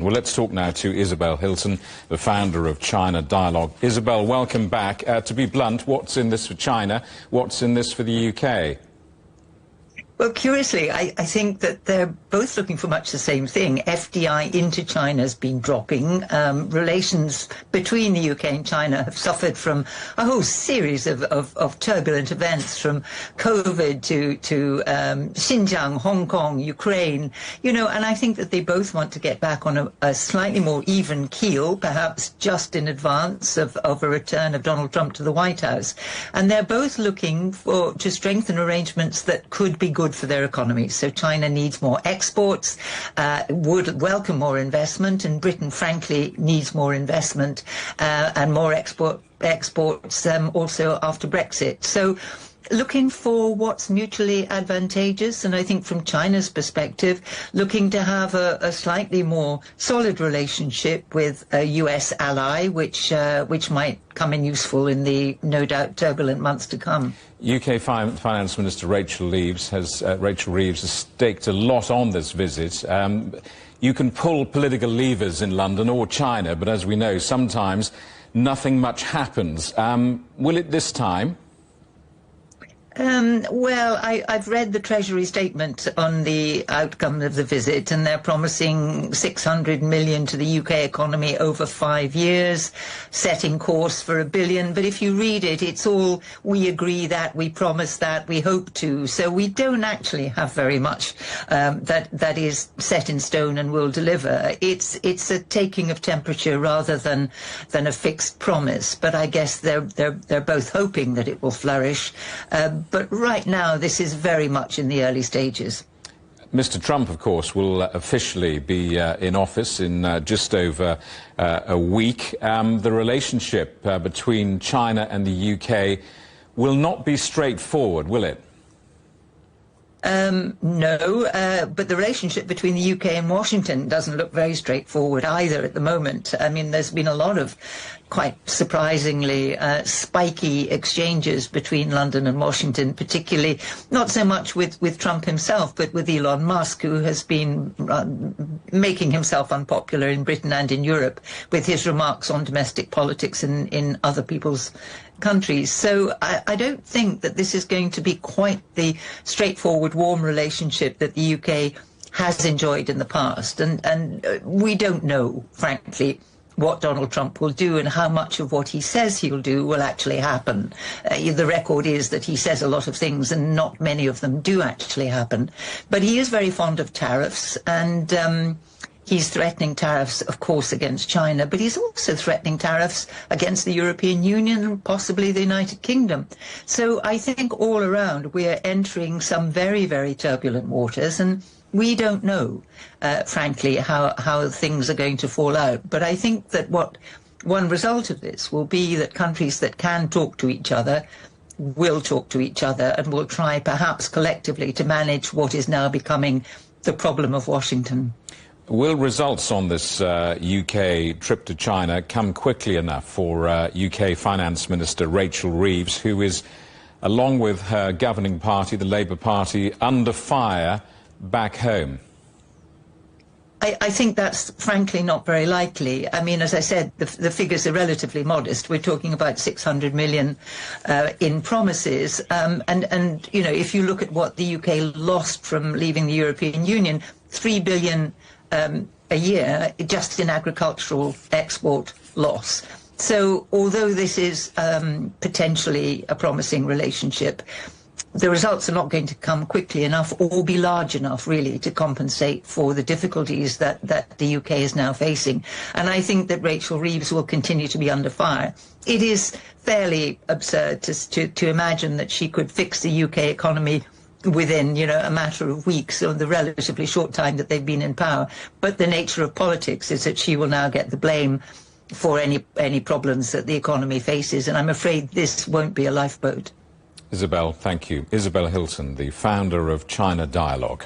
Well, let's talk now to Isabel Hilton, the founder of China Dialogue. Isabel, welcome back. To be blunt, what's in this for China? What's in this for the UK? Well, curiously, I think that they're both looking for much the same thing. FDI into China has been dropping. Relations between the UK and China have suffered from a whole series of turbulent events, from COVID to Xinjiang, Hong Kong, Ukraine, and I think that they both want to get back on a slightly more even keel, perhaps just in advance of a return of Donald Trump to the White House. And they're both looking to strengthen arrangements that could be good for their economies. So China needs more exports, would welcome more investment, and Britain, frankly, needs more investment and more exports also after Brexit. So looking for what's mutually advantageous, and I think from China's perspective, looking to have a slightly more solid relationship with a US ally, which might come in useful in the no doubt turbulent months to come. UK Finance Minister Rachel Reeves has staked a lot on this visit. You can pull political levers in London or China, but as we know, sometimes nothing much happens. Will it this time? Well, I've read the Treasury statement on the outcome of the visit, and they're promising 600 million to the UK economy over 5 years, setting course for $1 billion. But if you read it, it's all, we agree that, we promise that, we hope to. So we don't actually have very much that is set in stone and will deliver. It's a taking of temperature rather than a fixed promise. But I guess they're both hoping that it will flourish. But right now, this is very much in the early stages. Mr. Trump, of course, will officially be in office in just over a week. The relationship between China and the UK will not be straightforward, will it? No, but the relationship between the UK and Washington doesn't look very straightforward either at the moment. I mean, there's been a lot of quite surprisingly spiky exchanges between London and Washington, particularly not so much with Trump himself, but with Elon Musk, who has been making himself unpopular in Britain and in Europe with his remarks on domestic politics in other people's countries. So I don't think that this is going to be quite the straightforward, warm relationship that the UK has enjoyed in the past. And we don't know, frankly, what Donald Trump will do and how much of what he says he'll do will actually happen. The record is that he says a lot of things and not many of them do actually happen. But he is very fond of tariffs, and he's threatening tariffs, of course, against China, but he's also threatening tariffs against the European Union and possibly the United Kingdom. So I think all around we are entering some very, very turbulent waters, and we don't know, frankly, how things are going to fall out. But I think that one result of this will be that countries that can talk to each other will talk to each other and will try perhaps collectively to manage what is now becoming the problem of Washington. Will results on this UK trip to China come quickly enough for UK Finance Minister Rachel Reeves, who is, along with her governing party, the Labour Party, under fire back home? I think that's frankly not very likely. I mean, as I said, the figures are relatively modest. We're talking about 600 million in promises. And if you look at what the UK lost from leaving the European Union, 3 billion a year just in agricultural export loss. So although this is potentially a promising relationship, the results are not going to come quickly enough or be large enough, really, to compensate for the difficulties that the UK is now facing. And I think that Rachel Reeves will continue to be under fire. It is fairly absurd to imagine that she could fix the UK economy within, a matter of weeks, or the relatively short time that they've been in power. But the nature of politics is that she will now get the blame for any problems that the economy faces. And I'm afraid this won't be a lifeboat. Isabel, thank you. Isabel Hilton, the founder of China Dialogue.